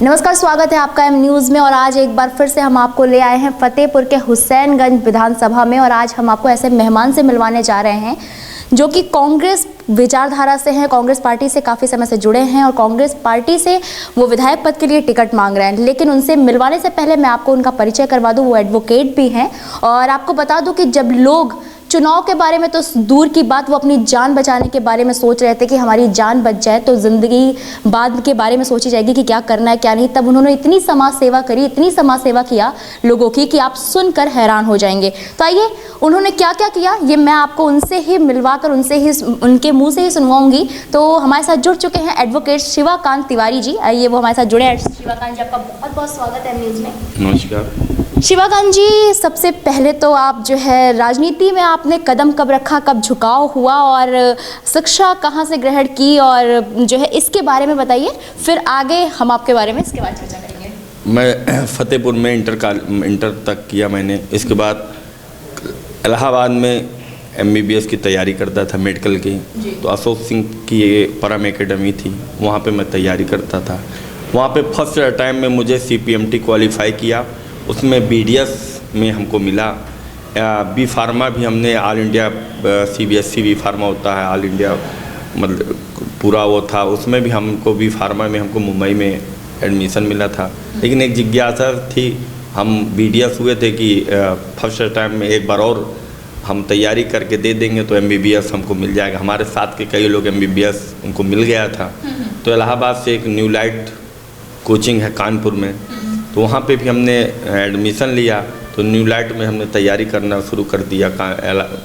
नमस्कार, स्वागत है आपका एम न्यूज़ में। और आज एक बार फिर से हम आपको ले आए हैं फतेहपुर के हुसैनगंज विधानसभा में। और आज हम आपको ऐसे मेहमान से मिलवाने जा रहे हैं जो कि कांग्रेस विचारधारा से हैं, कांग्रेस पार्टी से काफ़ी समय से जुड़े हैं और कांग्रेस पार्टी से वो विधायक पद के लिए टिकट मांग रहे हैं। लेकिन उनसे मिलवाने से पहले मैं आपको उनका परिचय करवा दूं। वो एडवोकेट भी हैं और आपको बता दूं कि जब लोग चुनाव के बारे में तो दूर की बात, वो अपनी जान बचाने के बारे में सोच रहे थे कि हमारी जान बच जाए तो ज़िंदगी बाद के बारे में सोची जाएगी कि क्या करना है क्या नहीं, तब उन्होंने इतनी समाज सेवा करी, इतनी समाज सेवा किया लोगों की कि आप सुनकर हैरान हो जाएंगे। तो आइए उन्होंने क्या क्या किया ये मैं आपको उनसे ही मिलवाकर उनसे ही उनके मुँह से ही सुनवाऊँगी। तो हमारे साथ जुड़ चुके हैं एडवोकेट शिवाकांत तिवारी जी। आइए वो हमारे साथ जुड़े हैं। शिवाकांत जी, आपका बहुत बहुत स्वागत है न्यूज़ में। नमस्कार शिवाकांत जी, सबसे पहले तो आप जो है राजनीति में आपने कदम कब रखा, कब झुकाव हुआ और शिक्षा कहाँ से ग्रहण की और जो है इसके बारे में बताइए, फिर आगे हम आपके बारे में इसके बाद चर्चा करेंगे। मैं फतेहपुर में इंटर तक किया मैंने। इसके बाद इलाहाबाद में MBBS की तैयारी करता था मेडिकल की। तो अशोक सिंह की ये परम एकेडमी थी, वहाँ पे मैं तैयारी करता था। वहाँ पे फर्स्ट टाइम में मुझे CPMT क्वालिफाई किया, उसमें BDS में हमको मिला। बी फार्मा भी हमने all India CBSE B pharma होता है, ऑल इंडिया मतलब पूरा वो था, उसमें भी हमको बी फार्मा में हमको मुंबई में एडमिशन मिला था। लेकिन एक जिज्ञासा थी, हम BDS हुए थे कि फर्स्ट टाइम में एक बार और हम तैयारी करके दे देंगे तो MBBS हमको मिल जाएगा। हमारे साथ के कई लोग MBBS उनको मिल गया था। तो इलाहाबाद से एक न्यू लाइट कोचिंग है कानपुर में, तो वहाँ पे भी हमने एडमिशन लिया। तो न्यू लाइट में हमने तैयारी करना शुरू कर दिया।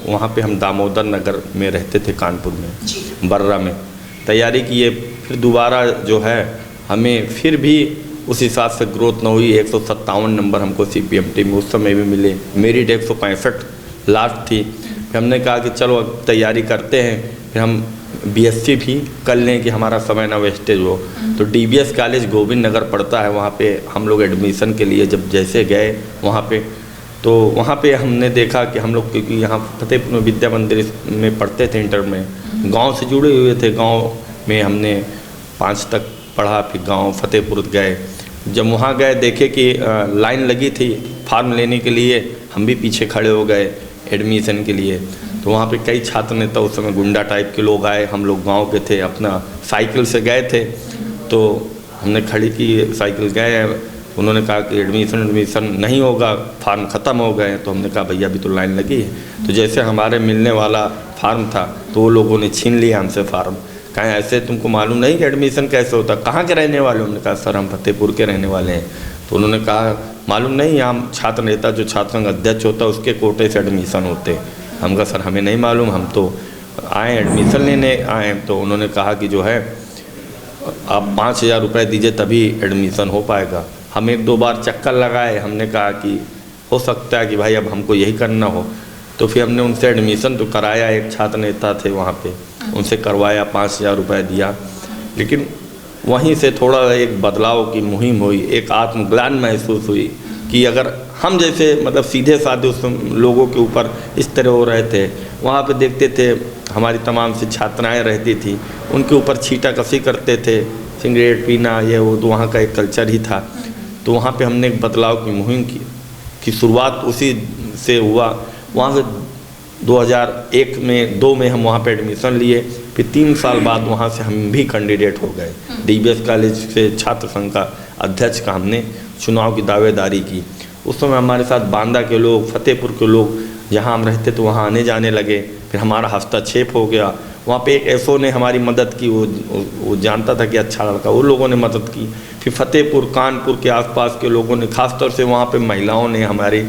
वहाँ पे हम दामोदर नगर में रहते थे, कानपुर में बर्रा में तैयारी किए। फिर दोबारा जो है हमें फिर भी उस हिसाब से ग्रोथ न हुई। 157 नंबर हमको CPMT में उस समय भी मिले, मेरिट 165 लास्ट थी। फिर हमने कहा कि चलो अब तैयारी करते हैं, फिर हम BSc भी कर लें कि हमारा समय ना वेस्टेज हो। तो DBS कॉलेज गोविंद नगर पड़ता है, वहाँ पे हम लोग एडमिशन के लिए जब जैसे गए वहाँ पे, तो वहाँ पे हमने देखा कि हम लोग क्योंकि यहाँ फतेहपुर में विद्या मंदिर में पढ़ते थे, इंटर में गांव से जुड़े हुए थे। गांव में हमने 5 तक पढ़ा, फिर गांव फतेहपुर गए। जब वहाँ गए देखे कि लाइन लगी थी फार्म लेने के लिए, हम भी पीछे खड़े हो गए एडमिशन के लिए। तो वहाँ पे कई छात्र नेता, उस समय गुंडा टाइप के लोग आए, हम लोग गांव के थे, अपना साइकिल से गए थे। तो हमने खड़ी की, साइकिल गए, उन्होंने कहा कि एडमिशन नहीं होगा, फार्म ख़त्म हो गए। तो हमने कहा भैया अभी तो लाइन लगी है। तो जैसे हमारे मिलने वाला फार्म था तो वो लोगों ने छीन लिया हमसे फार्म। कहें ऐसे तुमको मालूम नहीं कि एडमिशन कैसे होता, कहाँ के रहने वाले? हमने कहा सर हम फतेहपुर के रहने वाले हैं। तो उन्होंने कहा मालूम नहीं, हम छात्र नेता जो छात्र संघ अध्यक्ष होता है उसके कोटे से एडमिशन होते। हम कहा सर हमें नहीं मालूम, हम तो आए एडमिशन लेने आए। तो उन्होंने कहा कि जो है आप 5000 रुपये दीजिए तभी एडमिशन हो पाएगा। हम 1-2 बार चक्कर लगाए, हमने कहा कि हो सकता है कि भाई अब हमको यही करना हो। तो फिर हमने उनसे एडमिशन तो कराया, एक छात्र नेता थे वहाँ पे, उनसे करवाया, 5000 रुपये दिया। लेकिन वहीं से थोड़ा एक बदलाव की मुहिम हुई, एक आत्मग्लानि महसूस हुई कि अगर हम जैसे मतलब सीधे साधे उस लोगों के ऊपर इस तरह हो रहे थे, वहाँ पे देखते थे हमारी तमाम सी छात्राएँ रहती थी, उनके ऊपर छींटा कसी करते थे, सिगरेट पीना ये वो, तो वहाँ का एक कल्चर ही था। तो वहाँ पे हमने एक बदलाव की मुहिम की शुरुआत उसी से हुआ। वहाँ से 2001 में 2 में हम वहाँ पे एडमिशन लिए। फिर 3 साल बाद वहाँ से हम भी कैंडिडेट हो गए। DBS कॉलेज से छात्र संघ का अध्यक्ष का हमने चुनाव की दावेदारी की। उस समय हमारे साथ बांदा के लोग, फतेहपुर के लोग, जहाँ हम रहते तो वहाँ आने जाने लगे। फिर हमारा हस्तक्षेप हो गया। वहाँ पे एक SO ने हमारी मदद की, वो जानता था कि अच्छा लड़का, उन लोगों ने मदद की। फिर फतेहपुर कानपुर के आसपास के लोगों ने, खासतौर से वहाँ पे महिलाओं ने, हमारी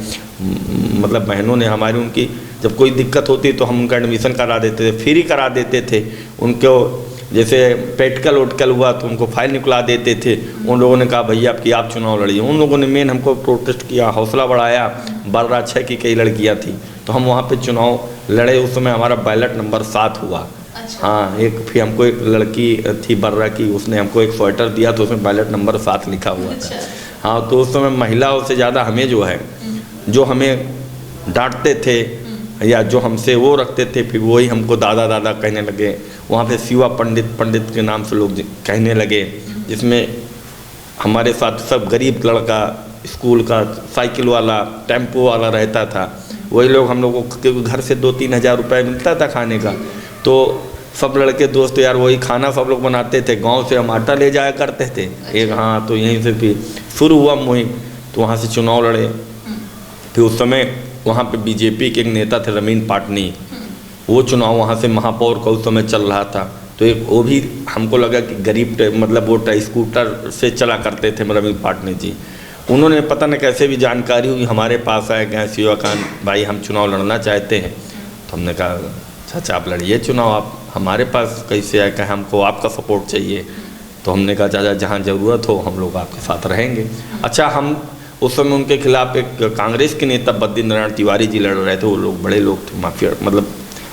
मतलब बहनों ने हमारी, उनकी जब कोई दिक्कत होती तो हम उनका एडमिशन करा देते थे, फ्री करा देते थे। उनको जैसे पेटकल उटकल हुआ तो उनको फाइल निकला देते थे। उन लोगों ने कहा भैया आपकी आप चुनाव लड़िए। उन लोगों ने मेन हमको प्रोटेस्ट किया, हौसला बढ़ाया। 12/6 की कई लड़कियाँ थी तो हम वहाँ पे चुनाव लड़े। उस समय हमारा बैलेट नंबर 7 हुआ। अच्छा। हाँ, एक फिर हमको एक लड़की थी बर्रा की, उसने हमको एक स्वेटर दिया तो उसमें बैलेट नंबर 7 लिखा हुआ था। हाँ, तो उस समय महिलाओं से ज़्यादा हमें जो है, जो हमें डांटते थे या जो हमसे वो रखते थे, फिर वही हमको दादा दादा कहने लगे। वहाँ पे शिवा पंडित के नाम से लोग कहने लगे, जिसमें हमारे साथ सब गरीब लड़का, स्कूल का साइकिल वाला, टेम्पो वाला रहता था, वही लोग हम लोगों को घर से 2-3 हज़ार रुपये मिलता था खाने का, तो सब लड़के दोस्त यार वही खाना सब लोग बनाते थे। गांव से हम आटा ले जाया करते थे एक, हाँ, तो यहीं से फिर शुरू हुआ मुहिम। तो वहाँ से चुनाव लड़े। फिर उस समय वहाँ पे बीजेपी के एक नेता थे रमीन पाटनी, वो चुनाव वहाँ से महापौर का उस समय चल रहा था। तो एक वो भी हमको लगा कि गरीब मतलब वो स्कूटर से चला करते थे रमीन पाटनी जी। उन्होंने पता न कैसे भी जानकारी हुई, हमारे पास आए, कहें शिवाकांत भाई हम चुनाव लड़ना चाहते हैं। तो हमने कहा चाचा आप लड़िए चुनाव, आप हमारे पास कैसे आए, कहें हमको आपका सपोर्ट चाहिए। तो हमने कहा चाचा जहाँ ज़रूरत हो हम लोग आपके साथ रहेंगे। अच्छा, हम उस समय उनके खिलाफ एक कांग्रेस के नेता बद्री नारायण तिवारी जी लड़ रहे थे। वो लोग बड़े लोग थे, माफिया, मतलब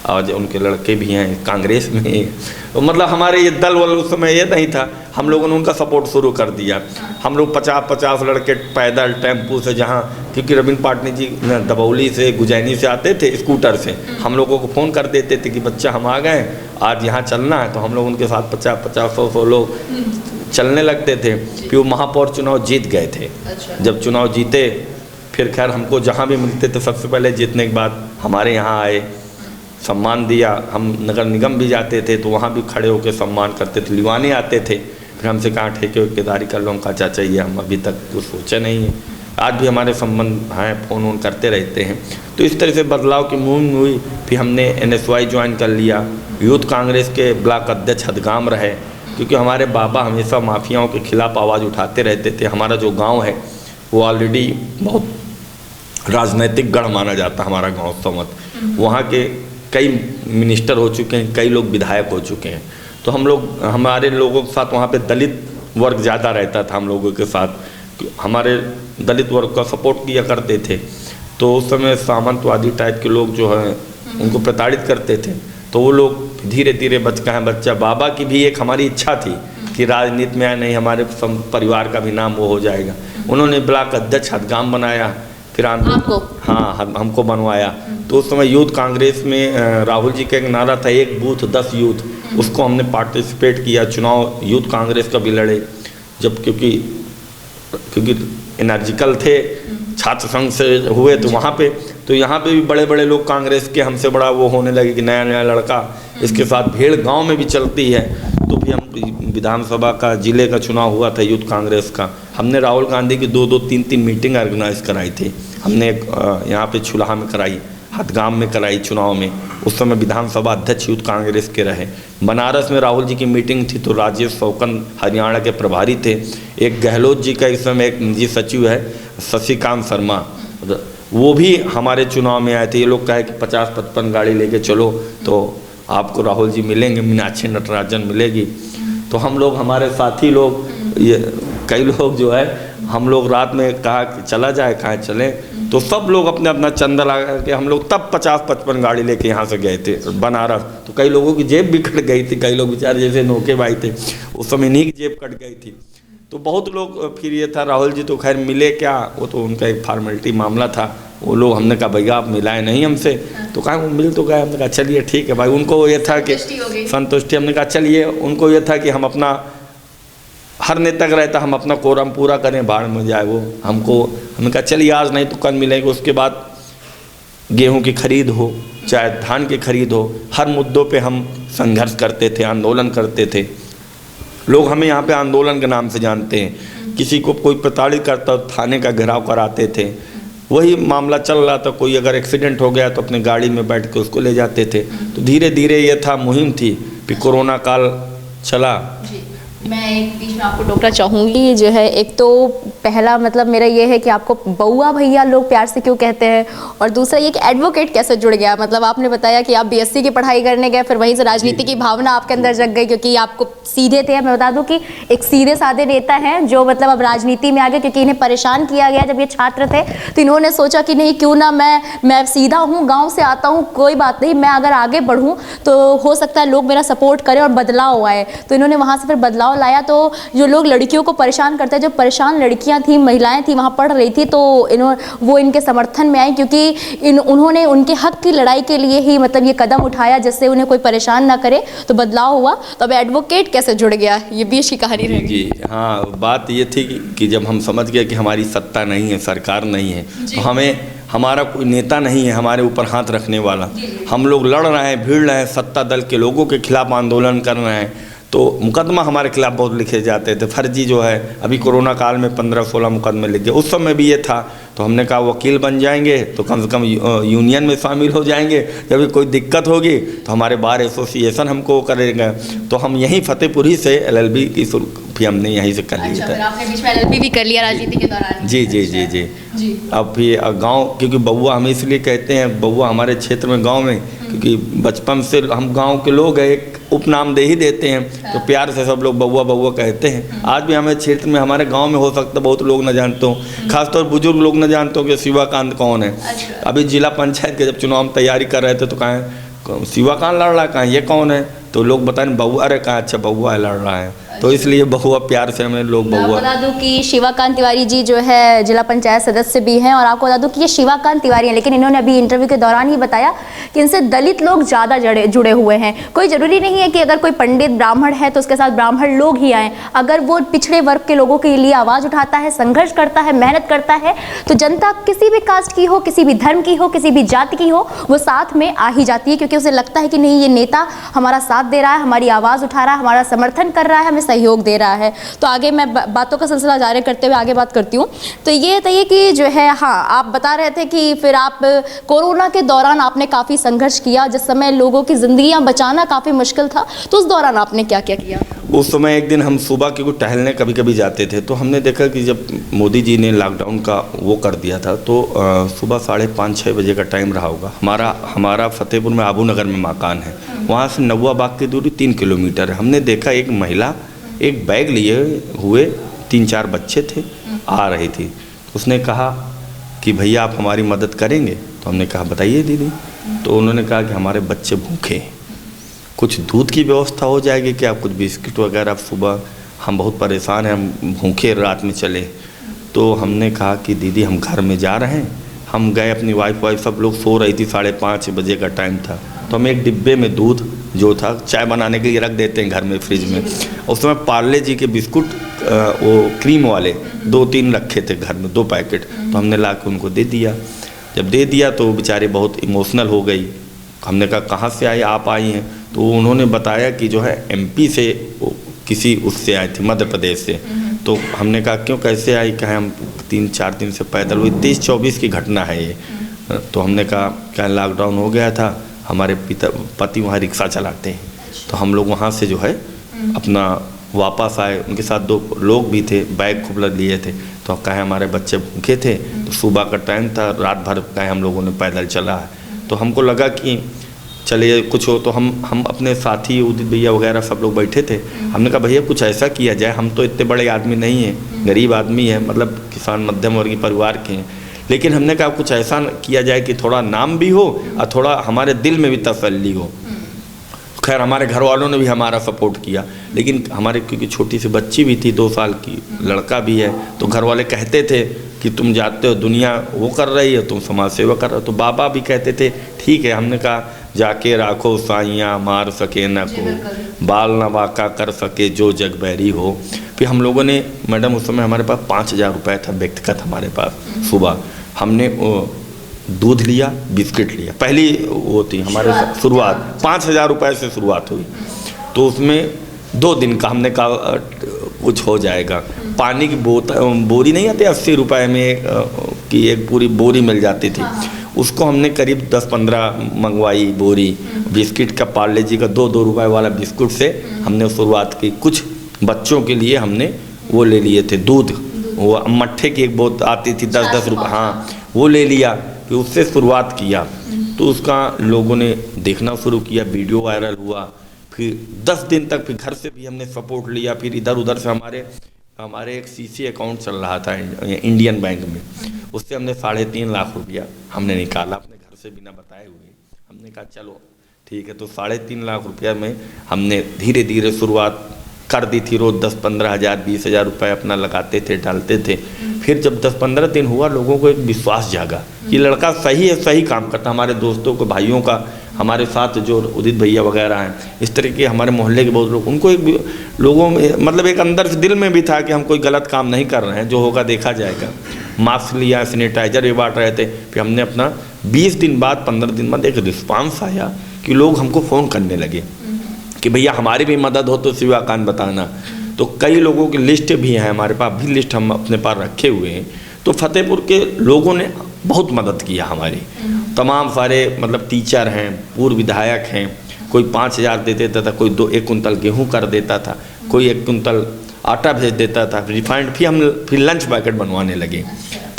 आज उनके लड़के भी हैं कांग्रेस में। तो मतलब हमारे ये दल वाल उस समय ये नहीं था, हम लोगों ने उनका सपोर्ट शुरू कर दिया। हम लोग 50-50 लड़के पैदल टेम्पू से, जहाँ क्योंकि रवीन पाटनी जी दबौली से गुजैनी से आते थे स्कूटर से, हम लोगों को फ़ोन कर देते थे कि बच्चा हम आ गए, आज यहाँ चलना है। तो हम लोग उनके साथ 50-50-100 लोग चलने लगते थे। फिर वो महापौर चुनाव जीत गए थे। जब चुनाव जीते फिर खैर हमको जहाँ भी मिलते थे सबसे पहले जीतने के बाद हमारे यहाँ आए, सम्मान दिया। हम नगर निगम भी जाते थे तो वहाँ भी खड़े होकर सम्मान करते थे। लिवाने आते थे, फिर हमसे कहाँ ठेकेदारी कर लो, हम चाचा ये हम अभी तक कुछ सोचा नहीं है। आज भी हमारे संबंध हैं, फ़ोन वोन करते रहते हैं। तो इस तरह से बदलाव की मुहिम हुई। फिर हमने NSY ज्वाइन कर लिया। यूथ कांग्रेस के ब्लॉक अध्यक्ष हदगाम रहे, क्योंकि हमारे बाबा हमेशा माफियाओं के खिलाफ आवाज़ उठाते रहते थे। हमारा जो गाँव है वो ऑलरेडी बहुत राजनीतिक गढ़ माना जाता है हमारा गाँव समत। वहाँ के कई मिनिस्टर हो चुके हैं, कई लोग विधायक हो चुके हैं। तो हम लोग, हमारे लोगों के साथ वहाँ पे दलित वर्ग ज़्यादा रहता था। हम लोगों के साथ हमारे दलित वर्ग का सपोर्ट किया करते थे। तो उस समय सामंतवादी टाइप के लोग जो हैं उनको प्रताड़ित करते थे। तो वो लोग धीरे धीरे बच्चा बाबा की भी एक हमारी इच्छा थी कि राजनीति में आए, नहीं हमारे परिवार का भी नाम वो हो जाएगा। उन्होंने ब्लॉक अध्यक्ष हदगाम बनाया, फिर आपको, हाँ, हमको बनवाया। तो उस समय यूथ कांग्रेस में राहुल जी का एक नारा था, एक बूथ 10 यूथ, उसको हमने पार्टिसिपेट किया। चुनाव यूथ कांग्रेस का भी लड़े, जब क्योंकि एनर्जिकल थे, छात्र संघ से हुए, तो वहाँ पे, तो यहाँ पे भी बड़े बड़े लोग कांग्रेस के हमसे बड़ा वो होने लगे कि नया नया लड़का, इसके साथ भीड़ गांव में भी चलती है। तो भी हम विधानसभा का जिले का चुनाव हुआ था यूथ कांग्रेस का, हमने राहुल गांधी की 2-2, 3-3 मीटिंग ऑर्गेनाइज कराई थी। हमने यहाँ पे छुलाहा में कराई, हदगाम में कराई चुनाव में। उस समय विधानसभा अध्यक्ष यूथ कांग्रेस के रहे। बनारस में राहुल जी की मीटिंग थी तो राजेश शौकन हरियाणा के प्रभारी थे। एक गहलोत जी का इस समय एक निजी सचिव है शशिकांत शर्मा, वो भी हमारे चुनाव में आए थे। ये लोग कहे कि 50-55 गाड़ी लेके चलो तो आपको राहुल जी मिलेंगे, मीनाक्षी नटराजन मिलेगी। तो हम लोग, हमारे साथी लोग, ये कई लोग जो है, हम लोग रात में कहा कि चला जाए, कहाँ चलें, तो सब लोग अपने अपना चंदा लगा के हम लोग तब 50-55 गाड़ी लेके यहाँ से गए थे बनारस। तो कई लोगों की जेब भी कट गई थी, कई लोग बेचारे जैसे नौके भाई थे उस समय इन्हीं की जेब कट गई थी। तो बहुत लोग, फिर ये था राहुल जी तो खैर मिले क्या, वो तो उनका एक फॉर्मेलिटी मामला था। वो लोग, हमने कहा भैया आप मिलाए नहीं हमसे, तो कहा वो मिल तो गए। हमने कहा चलिए ठीक है भाई, उनको ये था कि संतुष्टि, हमने कहा चलिए, उनको ये था कि हम अपना, हर नेता का रहता हम अपना कोरम पूरा करें, भाड़ में जाए वो, हमने कहा चलिए आज नहीं तो कल मिलेंगे। उसके बाद गेहूं की खरीद हो चाहे धान की खरीद हो, हर मुद्दों पे हम संघर्ष करते थे, आंदोलन करते थे। लोग हमें यहाँ पे आंदोलन के नाम से जानते हैं। किसी को कोई प्रताड़ित करता तो थाने का घेराव कराते थे, वही मामला चल रहा था। कोई अगर एक्सीडेंट हो गया तो अपनी गाड़ी में बैठ के उसको ले जाते थे। तो धीरे धीरे ये था, मुहिम थी। फिर कोरोना काल चला। मैं एक बीच में आपको टोकना चाहूँगी, जो है एक तो पहला मतलब मेरा ये है कि आपको बउआ भैया लोग प्यार से क्यों कहते हैं, और दूसरा ये कि एडवोकेट कैसे जुड़ गया। मतलब आपने बताया कि आप BSc की पढ़ाई करने गए, फिर वहीं से राजनीति की भावना आपके अंदर जग गई, क्योंकि आपको सीधे थे। मैं बता दूं कि एक सीधे साधे नेता हैं जो मतलब अब राजनीति में आ गए, क्योंकि इन्हें परेशान किया गया जब ये छात्र थे। तो इन्होंने सोचा कि नहीं, क्यों ना मैं सीधा हूँ, गाँव से आता हूँ, कोई बात नहीं, मैं अगर आगे बढ़ूँ तो हो सकता है लोग मेरा सपोर्ट करें और बदलाव आए। तो इन्होंने वहाँ से फिर बदलाव बदलाव लाया। तो जो लोग लड़कियों को परेशान करते हैं, जो परेशान लड़कियां थी, महिलाएं थी, वहाँ पढ़ रही थी, तो वो इनके समर्थन में आई, क्योंकि उन्होंने उनके हक की लड़ाई के लिए ही मतलब ये कदम उठाया जिससे उन्हें कोई परेशान ना करे, तो बदलाव हुआ। तो अब एडवोकेट कैसे जुड़ गया, ये बीच की कहानी रह गई। जी हाँ, बात ये थी कि जब हम समझ गए कि हमारी सत्ता नहीं है, सरकार नहीं है, तो हमारा कोई नेता नहीं है हमारे ऊपर हाथ रखने वाला, हम लोग लड़ रहे हैं, भीड़ रहे हैं, सत्ता दल के लोगों के खिलाफ आंदोलन कर रहे हैं, तो मुकदमा हमारे खिलाफ बहुत लिखे जाते थे, फर्जी जो है। अभी कोरोना काल में 15-16 मुकदमे लिख गए, उस समय भी ये था। तो हमने कहा वकील बन जाएंगे तो कम से कम यूनियन में शामिल हो जाएंगे, जब कोई दिक्कत होगी तो हमारे बार एसोसिएशन हमको करेगा। तो हम यहीं फतेहपुरी से LLB की फिर हमने यहीं से कर लिया था। आपने बीच में LLB भी कर लिया राजनीति के दौरान? जी जी जी जी जी। अब फिर गांव, क्योंकि बउआ हम इसलिए कहते हैं, बउआ हमारे क्षेत्र में गांव में, क्योंकि बचपन से हम गांव के लोग हैं, एक उपनाम दे ही देते हैं, तो प्यार से सब लोग बउआ बउआ कहते हैं। आज भी हमारे क्षेत्र में, हमारे गांव में हो सकता है बहुत लोग न जानते हो, खासतौर बुजुर्ग लोग न जानते हो कि शिवाकांत कौन है। अभी जिला पंचायत के जब चुनाव में तैयारी कर रहे थे तो कहें शिवाकांत लड़ रहा है, कहें ये कौन है, तो लोग बताएं बउआ, अरे कहाँ, अच्छा बउआ लड़ रहा है। तो इसलिए बहुआ प्यार से हमें लोग बहुआ। बता दूं कि शिवाकांत तिवारी जी जो है जिला पंचायत सदस्य भी हैं, और आपको बता दूं कि ये शिवाकांत तिवारी हैं, लेकिन इन्होंने अभी इंटरव्यू के दौरान ही बताया कि इनसे दलित लोग ज़्यादा जुड़े हुए हैं। कोई ज़रूरी नहीं है कि अगर कोई पंडित ब्राह्मण है तो उसके साथ ब्राह्मण लोग ही आएँ, अगर वो पिछड़े वर्ग के लोगों के लिए आवाज़ उठाता है, संघर्ष करता है, मेहनत करता है, तो जनता किसी भी कास्ट की हो, किसी भी धर्म की हो, किसी भी जाति की हो, वो साथ में आ ही जाती है, क्योंकि उसे लगता है कि नहीं, ये नेता हमारा साथ दे रहा है, हमारी आवाज़ उठा रहा है, हमारा समर्थन कर रहा है, हमें सहयोग दे रहा है। तो आगे मैं बातों का सिलसिला जारी करते हुए आगे बात करती हूँ। तो ये बताइए कि जो है, हाँ, आप बता रहे थे कि फिर आप कोरोना के दौरान आपने काफ़ी संघर्ष किया, जिस समय लोगों की ज़िंदगियाँ बचाना काफ़ी मुश्किल था, तो उस दौरान आपने क्या क्या किया? उस समय एक दिन हम सुबह क्योंकि टहलने कभी कभी जाते थे, तो हमने देखा कि जब मोदी जी ने लॉकडाउन का वो कर दिया था, तो सुबह 5:30-6 बजे का टाइम रहा होगा। हमारा फतेहपुर में आबू नगर में मकान है, वहाँ से नौवा बाग की दूरी 3 किलोमीटर है। हमने देखा एक महिला एक बैग लिए हुए 3-4 बच्चे थे, आ रही थी। उसने कहा कि भैया आप हमारी मदद करेंगे? तो हमने कहा बताइए दीदी। तो उन्होंने कहा कि हमारे बच्चे भूखे हैं, कुछ दूध की व्यवस्था हो जाएगी क्या, कुछ बिस्किट वगैरह, सुबह हम बहुत परेशान हैं, हम भूखे रात में चले। तो हमने कहा कि दीदी हम घर में जा रहे हैं। हम गए, अपनी वाइफ सब लोग सो रही थी, 5:30 बजे का टाइम था। तो हम एक डिब्बे में दूध जो था चाय बनाने के लिए रख देते हैं घर में फ्रिज में, उस समय पार्ले जी के बिस्कुट वो क्रीम वाले 2-3 रखे थे घर में, 2 पैकेट। तो हमने ला के उनको दे दिया। जब दे दिया तो बेचारे बहुत इमोशनल हो गई। हमने कहा कहाँ से आई, आप आई हैं? तो उन्होंने बताया कि जो है MP से किसी उससे आई थी, मध्य प्रदेश से। तो हमने कहा क्यों, कैसे आई? कहा हम 3-4 दिन से पैदल हुई, 23-24 की घटना है ये। तो हमने कहा क्या लॉकडाउन हो गया था, हमारे पति वहाँ रिक्शा चलाते हैं, तो हम लोग वहाँ से जो है अपना वापस आए। उनके साथ 2 लोग भी थे, बैग खूब लिए थे। तो कहे हमारे बच्चे भूखे थे, तो सुबह का टाइम था, रात भर कहे हम लोगों ने पैदल चला है। तो हमको लगा कि चलिए कुछ हो, तो हम अपने साथी उदित भैया वगैरह सब लोग बैठे थे। हमने कहा भैया कुछ ऐसा किया जाए, हम तो इतने बड़े आदमी नहीं हैं, गरीब आदमी है, मतलब किसान मध्यम वर्गीय परिवार के हैं, लेकिन हमने कहा कुछ ऐसा किया जाए कि थोड़ा नाम भी हो और थोड़ा हमारे दिल में भी तसल्ली हो। खैर हमारे घर वालों ने भी हमारा सपोर्ट किया, लेकिन हमारे क्योंकि छोटी सी बच्ची भी थी, 2 साल की, लड़का भी है, तो घर वाले कहते थे कि तुम जाते हो, दुनिया वो कर रही है, तुम समाज सेवा कर रहे हो। तो बाबा भी कहते थे ठीक है। हमने कहा जाके राखो साइयाँ, मार सके न को, बाल न वाका कर सके जो जग बैरी हो। फिर हम लोगों ने, मैडम उस समय हमारे पास 5,000 रुपये था व्यक्तिगत हमारे पास। सुबह हमने दूध लिया, बिस्किट लिया, पहली वो थी हमारे शुरुआत, 5,000 रुपये से शुरुआत हुई। तो उसमें 2 दिन का हमने कहा कुछ हो जाएगा। पानी की बोरी नहीं आती 80 रुपये में की एक पूरी बोरी मिल जाती थी, उसको हमने करीब 10-15 मंगवाई बोरी। बिस्किट का पार्ले जी का 2-2 रुपये वाला बिस्कुट से हमने शुरुआत की। कुछ बच्चों के लिए हमने वो ले लिए थे दूध, वो मट्ठे की एक बोतल आती थी 10-10 रुपये, हाँ वो ले लिया। फिर उससे शुरुआत किया, तो उसका लोगों ने देखना शुरू किया, वीडियो वायरल हुआ। फिर 10 दिन तक फिर घर से भी हमने सपोर्ट लिया। फिर इधर उधर से हमारे एक CC अकाउंट चल रहा था इंडियन बैंक में, उससे हमने 3.5 लाख रुपया हमने निकाला अपने घर से बिना बताए हुए। हमने कहा चलो ठीक है, तो 3.5 लाख रुपया में हमने धीरे धीरे शुरुआत कर दी थी। रोज़ 10-15 हज़ार 20 हज़ार रुपये अपना लगाते थे, डालते थे। फिर जब 10-15 दिन हुआ, लोगों को एक विश्वास जागा कि लड़का सही है, सही काम करता। हमारे दोस्तों को, भाइयों का, हमारे साथ जो उदित भैया वगैरह हैं, इस तरह के हमारे मोहल्ले के बहुत लोग, उनको एक लोगों में मतलब एक अंदर से दिल में भी था कि हम कोई गलत काम नहीं कर रहे हैं, जो होगा देखा जाएगा। मास्क लिया, सैनिटाइजर भी बांट रहे थे। फिर हमने अपना 20 दिन बाद, 15 दिन बाद एक रिस्पांस आया कि लोग हमको फ़ोन करने लगे कि भैया हमारी भी मदद हो तो शिवाकांत बताना। तो कई लोगों की लिस्ट भी है हमारे पास, भी लिस्ट हम अपने पास रखे हुए हैं। तो फतेहपुर के लोगों ने बहुत मदद किया हमारी। तमाम सारे मतलब टीचर हैं, पूर्व विधायक हैं, कोई 5,000 दे देता था, कोई 1 कुंतल गेहूं कर देता था, कोई 1 कुंतल आटा भेज देता था, रिफाइंड। फिर लंच पैकेट बनवाने लगे।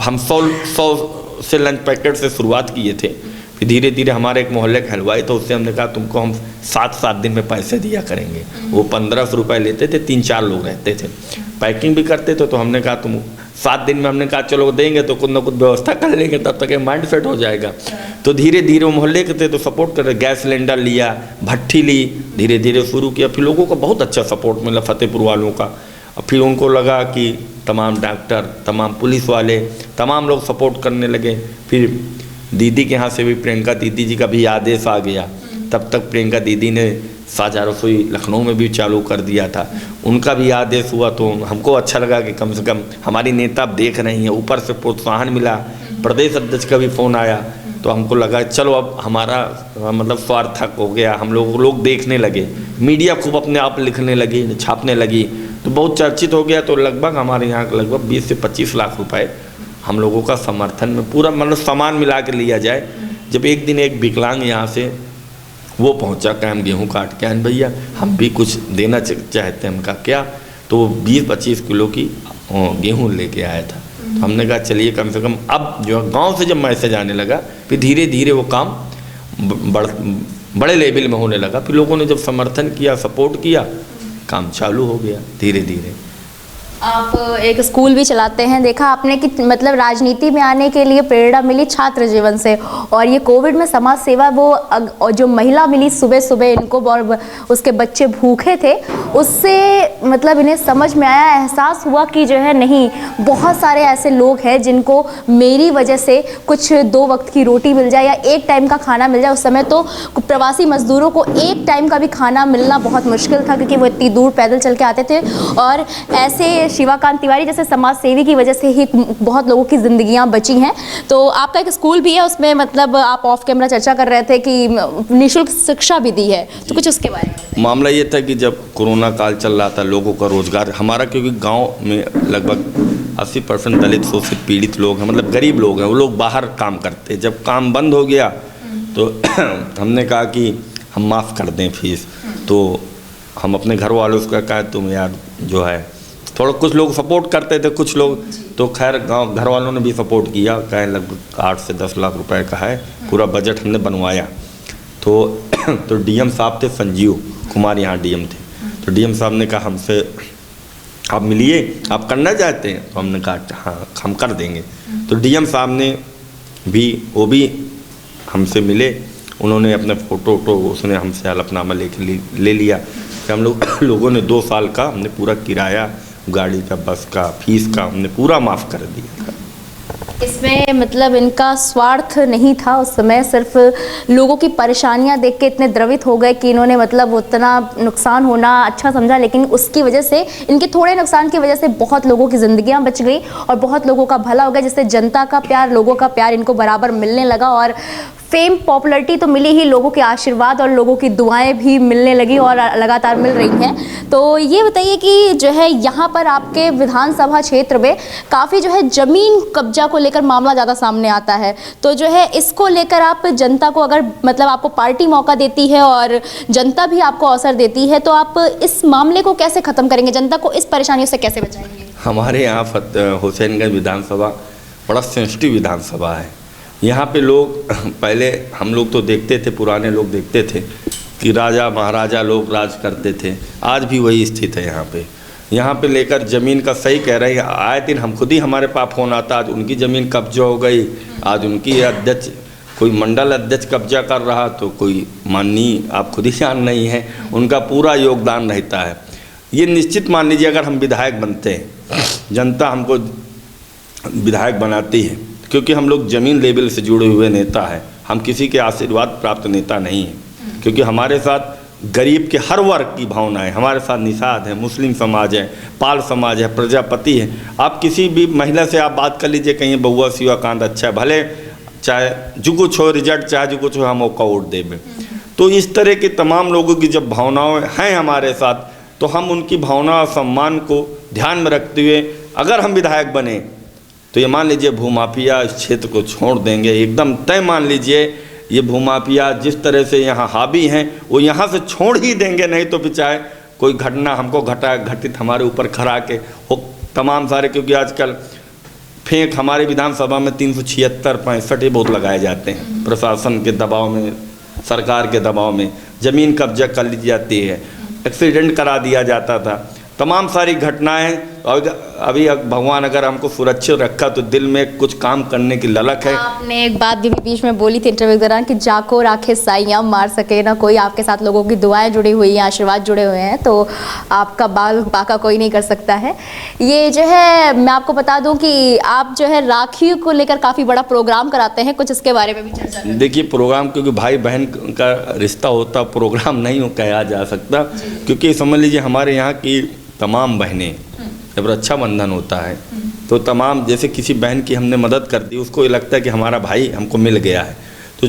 हम 100 से लंच पैकेट से शुरुआत किए थे। फिर धीरे धीरे हमारे एक मोहल्ले का हलवाई था, उससे हमने कहा तुमको हम 7-7 दिन में पैसे दिया करेंगे। वो 1500 रुपये लेते थे, 3-4 लोग रहते थे, पैकिंग भी करते थे। तो हमने कहा तुम 7 दिन में, हमने कहा चलो देंगे तो कुछ ना कुछ व्यवस्था कर लेंगे, तब तक माइंड सेट हो जाएगा। तो धीरे धीरे वो मोहल्ले के थे तो सपोर्ट कर रहे। गैस सिलेंडर लिया, भट्ठी ली, धीरे धीरे शुरू किया। फिर लोगों का बहुत अच्छा सपोर्ट मिला फतेहपुर वालों का। फिर उनको लगा कि तमाम डॉक्टर, तमाम पुलिस वाले, तमाम लोग सपोर्ट करने लगे। फिर दीदी के यहाँ से भी, प्रियंका दीदी जी का भी आदेश आ गया। तब तक प्रियंका दीदी ने साझा रसोई लखनऊ में भी चालू कर दिया था, उनका भी आदेश हुआ। तो हमको अच्छा लगा कि कम से कम हमारी नेता देख रही हैं। ऊपर से प्रोत्साहन मिला, प्रदेश अध्यक्ष का भी फ़ोन आया। तो हमको लगा चलो अब हमारा मतलब सार्थक हो गया। हम लोग देखने लगे, मीडिया खूब अपने आप लिखने लगी, छापने लगी, तो बहुत चर्चित हो गया। तो लगभग हमारे यहाँ लगभग 20 से 25 लाख रुपए हम लोगों का समर्थन में पूरा मतलब सामान मिला के लिया जाए। जब एक दिन एक विकलांग यहाँ से वो पहुँचा, क्या हम गेहूँ काट के आए भैया, हम भी कुछ देना चाहते हैं। हमका क्या, तो 20-25 किलो की गेहूँ लेके आया था। तो हमने कहा चलिए कम से कम अब जो गांव से जब मैसेज आने लगा, फिर धीरे धीरे वो काम बड़े लेवल में होने लगा। फिर लोगों ने जब समर्थन किया, सपोर्ट किया, काम चालू हो गया धीरे धीरे। आप एक स्कूल भी चलाते हैं, देखा आपने कि मतलब राजनीति में आने के लिए प्रेरणा मिली छात्र जीवन से, और ये कोविड में समाज सेवा वो जो महिला मिली सुबह सुबह इनको, और उसके बच्चे भूखे थे, उससे मतलब इन्हें समझ में आया, एहसास हुआ कि जो है नहीं, बहुत सारे ऐसे लोग हैं जिनको मेरी वजह से कुछ 2 वक्त की रोटी मिल जाए या 1 टाइम का खाना मिल जाए। उस समय तो प्रवासी मजदूरों को 1 टाइम का भी खाना मिलना बहुत मुश्किल था, क्योंकि वो इतनी दूर पैदल चल के आते थे। और ऐसे शिवाकांत तिवारी जैसे समाज सेवी की वजह से ही बहुत लोगों की ज़िंदगियां बची हैं। तो आपका एक स्कूल भी है, उसमें मतलब आप ऑफ कैमरा चर्चा कर रहे थे कि निःशुल्क शिक्षा भी दी है, तो कुछ उसके बारे में। मामला ये था कि जब कोरोना काल चल रहा था, लोगों का रोज़गार हमारा, क्योंकि गांव में लगभग 80% दलित शोषित पीड़ित लोग हैं, मतलब गरीब लोग हैं, वो लोग बाहर काम करते। जब काम बंद हो गया तो हमने कहा कि हम माफ़ कर दें फीस। तो हम अपने घर वालों से कहा तुम यार जो है, थोड़ा कुछ लोग सपोर्ट करते थे, कुछ लोग तो खैर गांव घर वालों ने भी सपोर्ट किया। कहें लगभग 8 से 10 लाख रुपए का है, पूरा बजट हमने बनवाया। तो डीएम साहब थे, संजीव कुमार यहाँ डीएम थे। तो डीएम साहब ने कहा हमसे, आप मिलिए, आप करना चाहते हैं? तो हमने कहा हाँ हम कर देंगे। तो डीएम साहब ने भी, वो भी हमसे मिले, उन्होंने अपने फ़ोटो उसने हमसे हलफनामा ले लिया कि हम लोगों ने 2 साल का हमने पूरा किराया, गाड़ी का, बस का, फीस का हमने पूरा माफ़ कर दिया था। इसमें मतलब इनका स्वार्थ नहीं था उस समय, सिर्फ लोगों की परेशानियां देख के इतने द्रवित हो गए कि इन्होंने मतलब उतना नुकसान होना अच्छा समझा, लेकिन उसकी वजह से, इनके थोड़े नुकसान की वजह से बहुत लोगों की ज़िंदगियां बच गई और बहुत लोगों का भला हो गया, जिससे जनता का प्यार, लोगों का प्यार इनको बराबर मिलने लगा। और फेम, पॉपुलैरिटी तो मिली ही, लोगों के आशीर्वाद और लोगों की दुआएं भी मिलने लगी और लगातार मिल रही हैं। तो ये बताइए कि जो है यहाँ पर आपके विधानसभा क्षेत्र में काफ़ी जो है ज़मीन कब्जा को लेकर मामला ज़्यादा सामने आता है, तो जो है इसको लेकर आप जनता को, अगर मतलब आपको पार्टी मौका देती है और जनता भी आपको अवसर देती है, तो आप इस मामले को कैसे ख़त्म करेंगे, जनता को इस परेशानियों से कैसे बचाएंगे? हमारे यहाँ हुसैनगंज विधानसभा बड़ा सेंसिटिव विधानसभा है। यहाँ पे लोग पहले हम लोग तो देखते थे, पुराने लोग देखते थे कि राजा महाराजा लोग राज करते थे, आज भी वही स्थिति है यहाँ पे लेकर ज़मीन का। सही कह रहे हैं, आए दिन हम खुद ही, हमारे पास फ़ोन आता, आज उनकी ज़मीन कब्जा हो गई, आज उनकी अध्यक्ष, कोई मंडल अध्यक्ष कब्जा कर रहा, तो कोई माननीय, आप खुद ही जान नहीं है, उनका पूरा योगदान रहता है। ये निश्चित मान लीजिए अगर हम विधायक बनते हैं, जनता हमको विधायक बनाती है, क्योंकि हम लोग ज़मीन लेवल से जुड़े हुए नेता हैं, हम किसी के आशीर्वाद प्राप्त नेता नहीं हैं, क्योंकि हमारे साथ गरीब के हर वर्ग की भावना है। हमारे साथ निषाद है, मुस्लिम समाज है, पाल समाज है, प्रजापति है। आप किसी भी महिला से आप बात कर लीजिए, कहीं बउआ शिवाकांत अच्छा है, भले चाहे जो कुछ हो रिजल्ट, चाहे जो कुछ हो हम मौका वोट देवे। तो इस तरह के तमाम लोगों की जब भावनाएं हैं हमारे साथ, तो हम उनकी भावना और सम्मान को ध्यान में रखते हुए अगर हम विधायक बने तो ये मान लीजिए भूमाफिया इस क्षेत्र को छोड़ देंगे, एकदम तय मान लीजिए। ये भूमाफिया जिस तरह से यहाँ हावी हैं वो यहाँ से छोड़ ही देंगे, नहीं तो फिर चाहे कोई घटना हमको घटित हमारे ऊपर खड़ा के हो तमाम सारे, क्योंकि आजकल फेंक हमारे विधानसभा में 376-65 ये बहुत लगाए जाते हैं। प्रशासन के दबाव में, सरकार के दबाव में ज़मीन कब्जा कर ली जाती है, एक्सीडेंट करा दिया जाता था, तमाम सारी घटनाएं। और अभी भगवान अगर हमको सुरक्षित रखा तो दिल में कुछ काम करने की ललक है। आपने एक बात भी बीच में बोली थी इंटरव्यू के दौरान कि जाको राखे साइयां मार सके ना कोई, आपके साथ लोगों की दुआएं जुड़ी हुई हैं, आशीर्वाद जुड़े हुए हैं, तो आपका बाल बाका कोई नहीं कर सकता है। ये जो है मैं आपको बता दूं कि आप जो है राखी को लेकर काफ़ी बड़ा प्रोग्राम कराते हैं, कुछ इसके बारे में भी चर्चा करें। देखिए प्रोग्राम, क्योंकि भाई बहन का रिश्ता होता, प्रोग्राम नहीं कहा जा सकता, क्योंकि समझ लीजिए हमारे यहाँ की तमाम बहनें जब रक्षाबंधन होता है तो तमाम, जैसे किसी बहन की हमने मदद कर दी, उसको ये लगता है कि हमारा भाई हमको मिल गया है। तो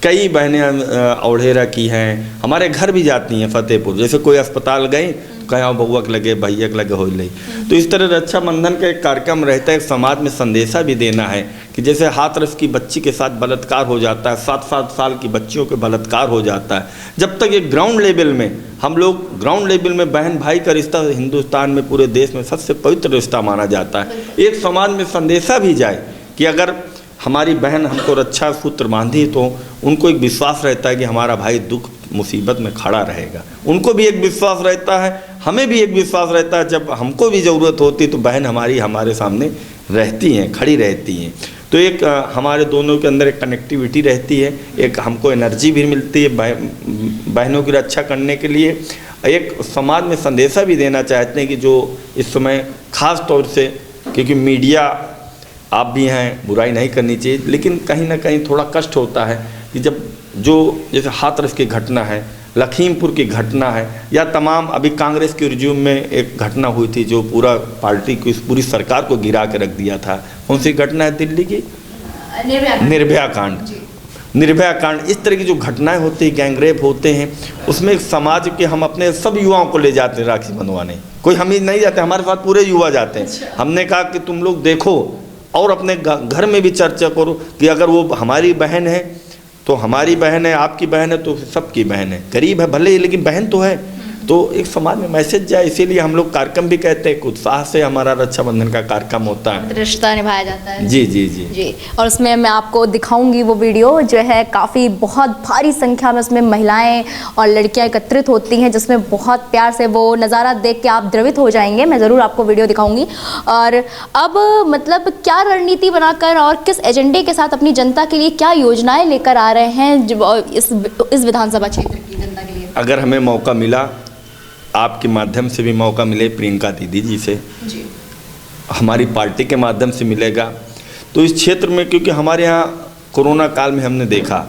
कई बहनें औढ़ेरा की हैं, हमारे घर भी जाती हैं फतेहपुर, जैसे कोई अस्पताल गई तो कहीं बउआ के लगे, भैया के लगे हो ले। तो इस तरह रक्षाबंधन का एक कार्यक्रम रहता है, समाज में संदेशा भी देना है कि जैसे हाथरस की बच्ची के साथ बलात्कार हो जाता है, 7-7 साल की बच्चियों के बलात्कार हो जाता है, जब तक ये ग्राउंड लेवल में हम लोग ग्राउंड लेवल में बहन भाई का रिश्ता हिंदुस्तान में पूरे देश में सबसे पवित्र रिश्ता माना जाता है। एक समाज में संदेशा भी जाए कि अगर हमारी बहन हमको रक्षा सूत्र बांधी तो उनको एक विश्वास रहता है कि हमारा भाई दुख मुसीबत में खड़ा रहेगा, उनको भी एक विश्वास रहता है, हमें भी एक विश्वास रहता है, जब हमको भी ज़रूरत होती तो बहन हमारी हमारे सामने रहती हैं, खड़ी रहती हैं। तो एक हमारे दोनों के अंदर एक कनेक्टिविटी रहती है, एक हमको एनर्जी भी मिलती है बहनों की रक्षा करने के लिए। एक समाज में संदेशा भी देना चाहते हैं कि जो इस समय ख़ास तौर से, क्योंकि मीडिया आप भी हैं, बुराई नहीं करनी चाहिए, लेकिन कहीं ना कहीं थोड़ा कष्ट होता है कि जब जो जैसे हाथरस की घटना है, लखीमपुर की घटना है, या तमाम अभी कांग्रेस के रिज्यूम में एक घटना हुई थी जो पूरा पार्टी को, पूरी सरकार को गिरा के रख दिया था। कौन सी घटना है? दिल्ली की निर्भया कांड। निर्भया कांड, इस तरह की जो घटनाएं होती हैं, गैंगरेप होते हैं, उसमें एक समाज के हम अपने सब युवाओं को ले जाते हैं राखी बंधवाने। कोई हम ही नहीं जाते, हमारे साथ पूरे युवा जाते हैं। हमने कहा कि तुम लोग देखो और अपने घर में भी चर्चा करो कि अगर वो हमारी बहन है तो हमारी बहन है, आपकी बहन है तो सबकी बहन है, गरीब है भले ही लेकिन बहन तो है। तो एक समाज में मैसेज जाए, इसीलिए हम लोग कार्यक्रम भी कहते हैं, उत्साह से हमारा रक्षाबंधन का कार्यक्रम होता है, रिश्ता निभाया जाता है। जी जी जी जी। और उसमें मैं आपको दिखाऊंगी वो वीडियो जो है, काफ़ी बहुत भारी संख्या में उसमें महिलाएं और लड़कियां एकत्रित होती हैं, जिसमें बहुत प्यार से वो नज़ारा देख के आप द्रवित हो जाएंगे। मैं ज़रूर आपको वीडियो दिखाऊंगी। और अब मतलब क्या रणनीति बनाकर और किस एजेंडे के साथ अपनी जनता के लिए क्या योजनाएं लेकर आ रहे हैं इस विधानसभा क्षेत्र की जनता के लिए? अगर हमें मौका मिला, आपके माध्यम से भी मौका मिले प्रियंका दीदी जी से, जी, हमारी पार्टी के माध्यम से मिलेगा, तो इस क्षेत्र में, क्योंकि हमारे यहाँ कोरोना काल में हमने देखा,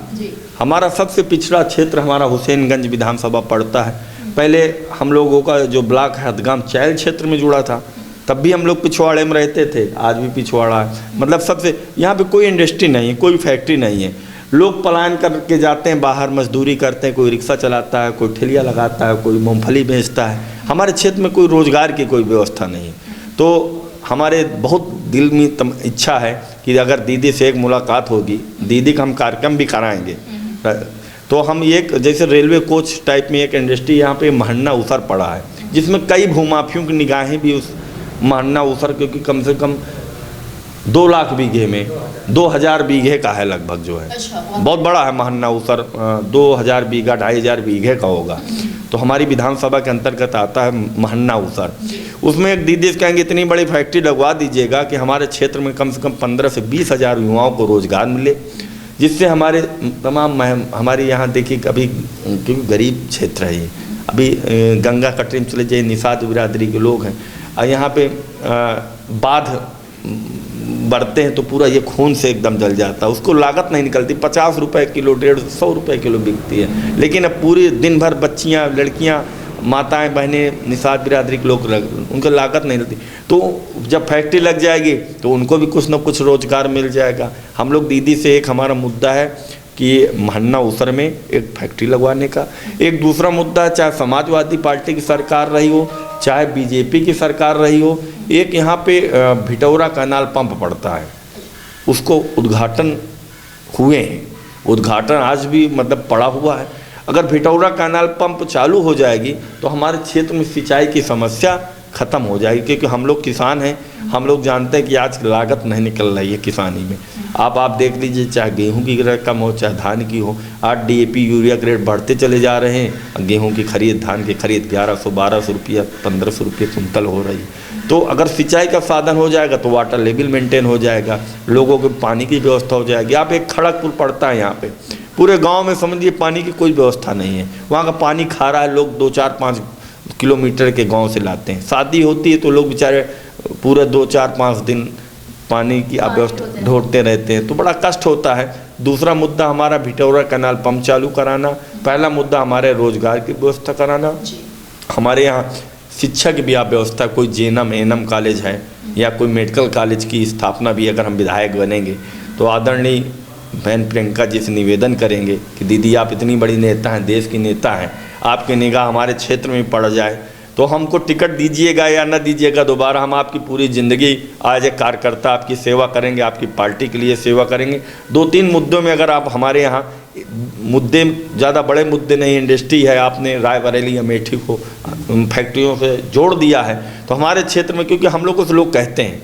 हमारा सबसे पिछड़ा क्षेत्र हमारा हुसैनगंज विधानसभा पड़ता है। पहले हम लोगों का जो ब्लॉक है हदगाम चैल क्षेत्र में जुड़ा था, तब भी हम लोग पिछवाड़े में रहते थे, आज भी पिछवाड़ा है। मतलब सबसे यहाँ पे कोई इंडस्ट्री नहीं है, कोई फैक्ट्री नहीं है, लोग पलायन करके जाते हैं बाहर, मजदूरी करते हैं, कोई रिक्शा चलाता है, कोई ठेलिया लगाता है, कोई मूंगफली बेचता है। हमारे क्षेत्र में कोई रोज़गार की कोई व्यवस्था नहीं है। तो हमारे बहुत दिल में इच्छा है कि अगर दीदी से एक मुलाकात होगी, दीदी का हम कार्यक्रम भी कराएंगे, तो हम एक जैसे रेलवे कोच टाइप में एक इंडस्ट्री यहाँ पे महन्ना उसर पड़ा है, जिसमें कई भूमाफियों की निगाहें भी उस महन्ना उसर, क्योंकि कम से कम 2 लाख बीघे में 2000 बीघे का है लगभग, जो है बहुत बड़ा है महन्ना उसर, 2000 बीघा 2500 बीघे का होगा। तो हमारी विधानसभा के अंतर्गत आता है महन्ना उसर। उसमें एक दीदी से कहेंगे इतनी बड़ी फैक्ट्री लगवा दीजिएगा कि हमारे क्षेत्र में कम से कम 15 से 20 हज़ार युवाओं को रोज़गार मिले, जिससे हमारे तमाम हमारे यहाँ देखिए, कभी क्योंकि गरीब क्षेत्र है ये, अभी गंगा कटरे में चले जाइए, निषाद बिरादरी के लोग हैं, और यहाँ पे बाध बढ़ते हैं तो पूरा ये खून से एकदम जल जाता है, उसको लागत नहीं निकलती, 50 रुपये किलो, 150 रुपये किलो बिकती है, लेकिन अब पूरे दिन भर बच्चियाँ, लड़कियाँ, माताएं, बहनें, निषाद बिरादरी के लोग उनको लागत नहीं मिलती। तो जब फैक्ट्री लग जाएगी तो उनको भी कुछ ना कुछ रोजगार मिल जाएगा। हम लोग दीदी से, एक हमारा मुद्दा है कि महन्ना उसर में एक फैक्ट्री लगवाने का। एक दूसरा मुद्दा, चाहे समाजवादी पार्टी की सरकार रही हो, चाहे बीजेपी की सरकार रही हो, एक यहाँ पे भिटौरा कैनाल पंप पड़ता है, उसको उद्घाटन हुए हैं, उद्घाटन आज भी मतलब पड़ा हुआ है। अगर भिटौरा कैनाल पंप चालू हो जाएगी तो हमारे क्षेत्र में सिंचाई की समस्या ख़त्म हो जाएगी, क्योंकि हम लोग किसान हैं, हम लोग जानते हैं कि आज लागत नहीं निकल रही है किसानी में। आप देख लीजिए, चाहे गेहूं की रकम हो, चाहे धान की हो, आज डीएपी यूरिया के रेट बढ़ते चले जा रहे हैं, गेहूं की खरीद, धान की खरीद 1100-1200 रुपया, 1500 रुपये कुंतल हो रही है। तो अगर सिंचाई का साधन हो जाएगा तो वाटर लेवल मेंटेन हो जाएगा, लोगों को पानी की व्यवस्था हो जाएगी। आप एक खड़गपुर पड़ता है, यहाँ पे पूरे गांव में समझिए पानी की कोई व्यवस्था नहीं है, वहाँ का पानी खा रहा है, लोग 2-4-5 किलोमीटर के गांव से लाते हैं। शादी होती है तो लोग बेचारे पूरे 2-4-5 दिन पानी की अव्यवस्था ढूंढते रहते हैं, तो बड़ा कष्ट होता है। दूसरा मुद्दा हमारा भिटौरा कैनाल पंप चालू कराना, पहला मुद्दा हमारे रोजगार की व्यवस्था कराना। हमारे यहाँ शिक्षा की भी आप व्यवस्था, कोई जेएनएम एएनएम कॉलेज है या कोई मेडिकल कॉलेज की स्थापना भी अगर हम विधायक बनेंगे तो आदरणीय बहन प्रियंका जी से निवेदन करेंगे कि दीदी आप इतनी बड़ी नेता हैं, देश की नेता हैं, आपकी निगाह हमारे क्षेत्र में पड़ जाए तो हमको टिकट दीजिएगा या न दीजिएगा, दोबारा हम आपकी पूरी ज़िंदगी आज एक कार्यकर्ता आपकी सेवा करेंगे, आपकी पार्टी के लिए सेवा करेंगे। 2-3 मुद्दों में अगर आप हमारे यहाँ मुद्दे, ज़्यादा बड़े मुद्दे नहीं, इंडस्ट्री है, आपने रायबरेली अमेठी को फैक्ट्रियों से जोड़ दिया है, तो हमारे क्षेत्र में, क्योंकि हम लोग लोग कहते हैं,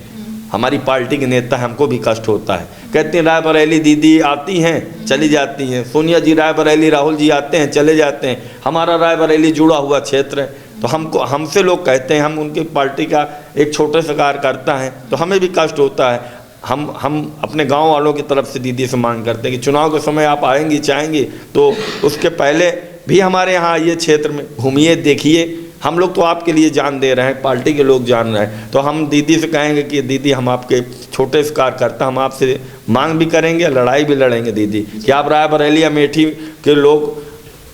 हमारी पार्टी के नेता, हमको भी कष्ट होता है, कहते हैं रायबरेली दीदी आती हैं चली जाती हैं, सोनिया जी रायबरेली, राहुल जी आते हैं चले जाते हैं, हमारा रायबरेली जुड़ा हुआ क्षेत्र है, तो हमसे लोग कहते हैं, हम उनकी पार्टी का एक छोटे से कार्यकर्ता हैं, तो हमें भी कष्ट होता है। हम अपने गांव वालों की तरफ से दीदी से मांग करते हैं कि चुनाव के समय आप आएंगी, चाहेंगी तो उसके पहले भी हमारे यहाँ आइए, क्षेत्र में घूमिए, देखिए। हम लोग तो आपके लिए जान दे रहे हैं, पार्टी के लोग जान रहे हैं, तो हम दीदी से कहेंगे कि दीदी हम आपके छोटे से कार्यकर्ता, हम आपसे मांग भी करेंगे, लड़ाई भी लड़ेंगे दीदी, कि आप रायबरेली अमेठी के लोग,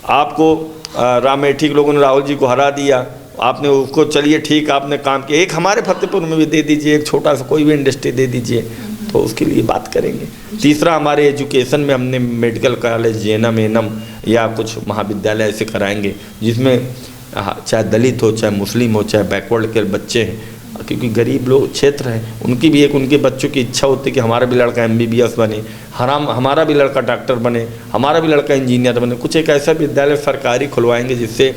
आपको रामेठी के लोगों ने राहुल जी को हरा दिया, आपने उसको, चलिए ठीक, आपने काम किया, एक हमारे फतेहपुर में भी दे दीजिए, एक छोटा सा कोई भी इंडस्ट्री दे दीजिए, तो उसके लिए बात करेंगे। तीसरा, हमारे एजुकेशन में हमने मेडिकल कॉलेज, जेएनएम एएनएम या कुछ महाविद्यालय ऐसे कराएंगे जिसमें चाहे दलित हो, चाहे मुस्लिम हो, चाहे बैकवर्ड के बच्चे हैं, क्योंकि गरीब लोग क्षेत्र हैं, उनकी भी एक, उनके बच्चों की इच्छा होती है कि हमारा भी लड़का MBBS बने, हमारा भी लड़का डॉक्टर बने, हमारा भी लड़का इंजीनियर बने। कुछ एक ऐसा विद्यालय सरकारी खुलवाएंगे जिससे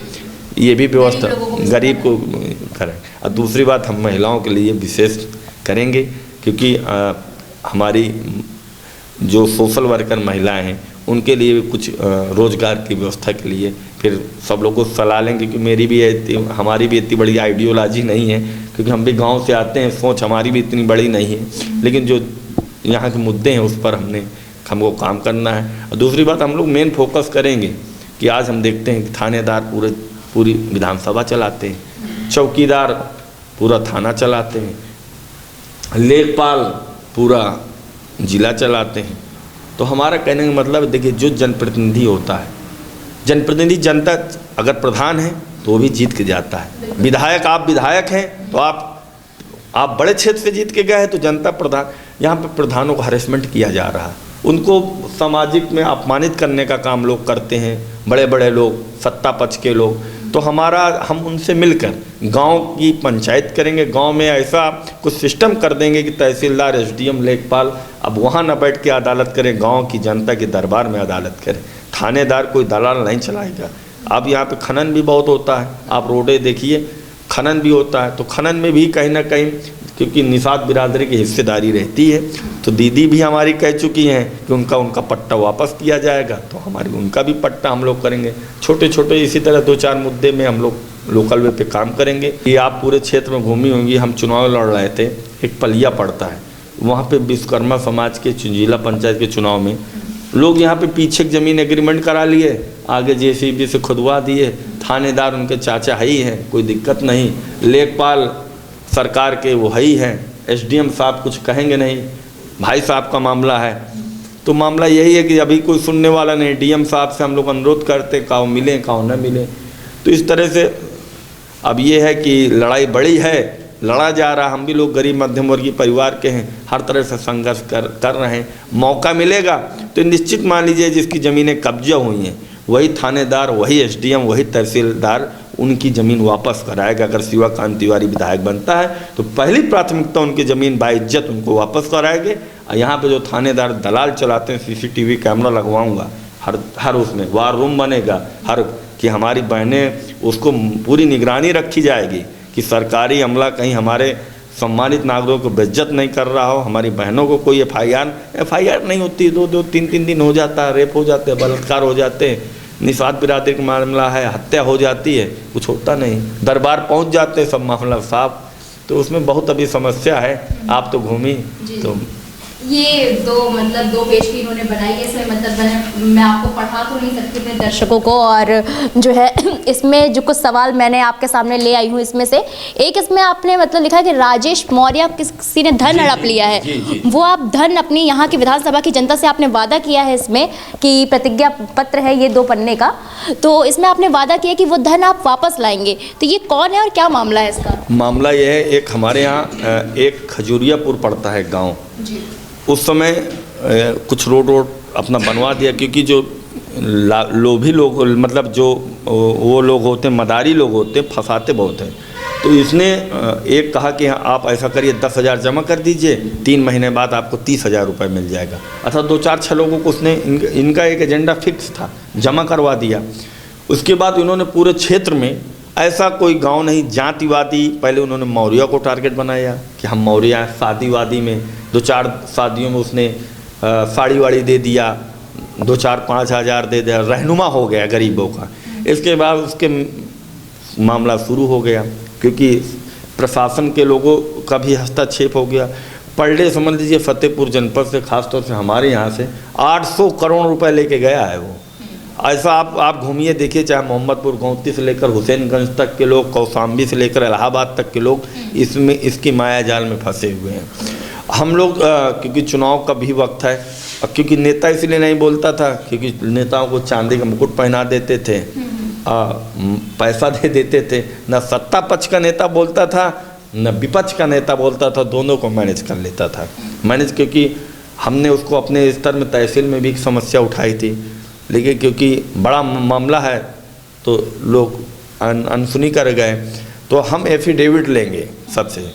ये भी व्यवस्था गरीब को करें। और दूसरी बात, हम महिलाओं के लिए विशेष करेंगे, क्योंकि हमारी जो सोशल वर्कर महिलाएँ हैं उनके लिए कुछ रोज़गार की व्यवस्था के लिए फिर सब लोगों को सलाह लेंगे, क्योंकि हमारी भी इतनी बड़ी आइडियोलॉजी नहीं है, क्योंकि हम भी गांव से आते हैं, सोच हमारी भी इतनी बड़ी नहीं है, लेकिन जो यहाँ के मुद्दे हैं उस पर हमको काम करना है। और दूसरी बात, हम लोग मेन फोकस करेंगे कि आज हम देखते हैं कि थानेदार पूरी विधानसभा चलाते हैं, चौकीदार पूरा थाना चलाते हैं, लेखपाल पूरा जिला चलाते हैं। तो हमारा कहने का मतलब, देखिए, जो जनप्रतिनिधि होता है, जनप्रतिनिधि जनता अगर प्रधान है तो वो भी जीत के जाता है। विधायक, आप विधायक हैं तो आप बड़े क्षेत्र से जीत के गए हैं तो जनता प्रधान, यहाँ पे प्रधानों को हरेसमेंट किया जा रहा है, उनको सामाजिक में अपमानित करने का काम लोग करते हैं, बड़े बड़े लोग, सत्ता पक्ष के लोग। तो हम उनसे मिलकर गांव की पंचायत करेंगे, गांव में ऐसा कुछ सिस्टम कर देंगे कि तहसीलदार, SDM, लेखपाल अब वहाँ न बैठ के अदालत करें, गांव की जनता के दरबार में अदालत करें। थानेदार कोई दलाल नहीं चलाएगा। अब यहाँ पे खनन भी बहुत होता है, आप रोडें देखिए, खनन भी होता है, तो खनन में भी कहीं ना कहीं, क्योंकि निषाद बिरादरी की हिस्सेदारी रहती है, तो दीदी भी हमारी कह चुकी हैं कि उनका पट्टा वापस किया जाएगा, तो हमारी उनका भी पट्टा हम लोग करेंगे। छोटे छोटे इसी तरह 2-4 मुद्दे में हम लोग लोकल वे पे काम करेंगे। ये आप पूरे क्षेत्र में घूमी होंगी, हम चुनाव लड़ रहे थे, एक पलिया पड़ता है, वहाँ पे विश्वकर्मा समाज के जिला पंचायत के चुनाव में लोग यहाँ पे पीछे ज़मीन एग्रीमेंट करा लिए, आगे जेसीबी से खुदवा दिए, थानेदार उनके चाचा है ही हैं, कोई दिक्कत नहीं, लेखपाल सरकार के वो है ही हैं, एसडीएम साहब कुछ कहेंगे नहीं, भाई साहब का मामला है। तो मामला यही है कि अभी कोई सुनने वाला नहीं, डीएम साहब से हम लोग अनुरोध करते काओ मिले काओ न मिले। तो इस तरह से अब ये है कि लड़ाई बड़ी है, लड़ा जा रहा, हम भी लोग गरीब मध्यम वर्गीय परिवार के हैं, हर तरह से संघर्ष कर रहे हैं। मौका मिलेगा तो निश्चित मान लीजिए जिसकी ज़मीनें कब्जा हुई हैं वही थानेदार, वही एसडीएम, वही तहसीलदार उनकी ज़मीन वापस कराएगा। अगर शिवाकांत तिवारी विधायक बनता है तो पहली प्राथमिकता उनकी ज़मीन बाइज्जत उनको वापस कराएंगे। यहाँ पे जो थानेदार दलाल चलाते हैं, सीसीटीवी कैमरा लगवाऊंगा, हर उसमें वार रूम बनेगा, हर कि हमारी बहनें उसको पूरी निगरानी रखी जाएगी कि सरकारी अमला कहीं हमारे सम्मानित नागरिकों को बेइज्जत नहीं कर रहा हो, हमारी बहनों को कोई एफआईआर नहीं होती, 2-2 3-3 दिन हो जाता है, रेप हो जाते हैं, बलात्कार हो जाते हैं, निषाद बिरादरी का मामला है, हत्या हो जाती है, कुछ होता नहीं, दरबार पहुंच जाते हैं सब मामला साफ। तो उसमें बहुत अभी समस्या है। आप तो घूमी तो ये दो पेज की इन्होंने बनाई है, इसमें मैं आपको पढ़ा तो नहीं सकती अपने दर्शकों को, और जो है इसमें जो कुछ सवाल मैंने आपके सामने ले आई हूँ, इसमें से एक इसमें आपने लिखा है कि राजेश मौर्य किसी ने धन हड़प लिया है। वो आप धन अपनी यहाँ की विधानसभा की जनता से आपने वादा किया है इसमें कि प्रतिज्ञा पत्र है ये 2 पन्ने का, तो इसमें आपने वादा किया कि वो धन आप वापस लाएंगे। तो ये कौन है और क्या मामला है इसका? मामला ये है, एक हमारे यहाँ एक खजूरियापुर पड़ता है गाँव, उस समय कुछ रोड अपना बनवा दिया, क्योंकि जो लोभी लोग जो वो लोग होते हैं, मदारी लोग होते हैं, फंसाते बहुत हैं। तो इसने एक कहा कि आप ऐसा करिए 10,000 जमा कर दीजिए, 3 महीने बाद आपको 30,000 रुपये मिल जाएगा। अच्छा 2-4-6 लोगों को उसने इनका एक एजेंडा फिक्स था, जमा करवा दिया। उसके बाद इन्होंने पूरे क्षेत्र में ऐसा कोई गांव नहीं जातिवादी, पहले उन्होंने मौर्य को टारगेट बनाया कि हम मौर्य हैं, शादीवादी में 2-4 शादियों में उसने साड़ी वाड़ी दे दिया, 2-4-5 हज़ार दे दिया, रहनुमा हो गया गरीबों का। इसके बाद उसके मामला शुरू हो गया, क्योंकि प्रशासन के लोगों का भी हस्तक्षेप हो गया। पर डे समझ लीजिए फतेहपुर जनपद से, खासतौर से हमारे यहाँ से 800 करोड़ रुपए लेके गया है वो। ऐसा आप घूमिए देखिए, चाहे मोहम्मदपुर गौती से लेकर हुसैनगंज तक के लोग, कौसाम्बी से लेकर इलाहाबाद तक के लोग इसकी माया जाल में फंसे हुए हैं। हम लोग क्योंकि चुनाव का भी वक्त है, क्योंकि नेता इसलिए नहीं बोलता था क्योंकि नेताओं को चांदी का मुकुट पहना देते थे, पैसा दे देते थे, न सत्ता पक्ष का नेता बोलता था न विपक्ष का नेता बोलता था, दोनों को मैनेज कर लेता था। क्योंकि हमने उसको अपने स्तर में तहसील में भी एक समस्या उठाई थी, लेकिन क्योंकि बड़ा मामला है तो लोग अनसुनी कर गए। तो हम एफिडेविट लेंगे सबसे,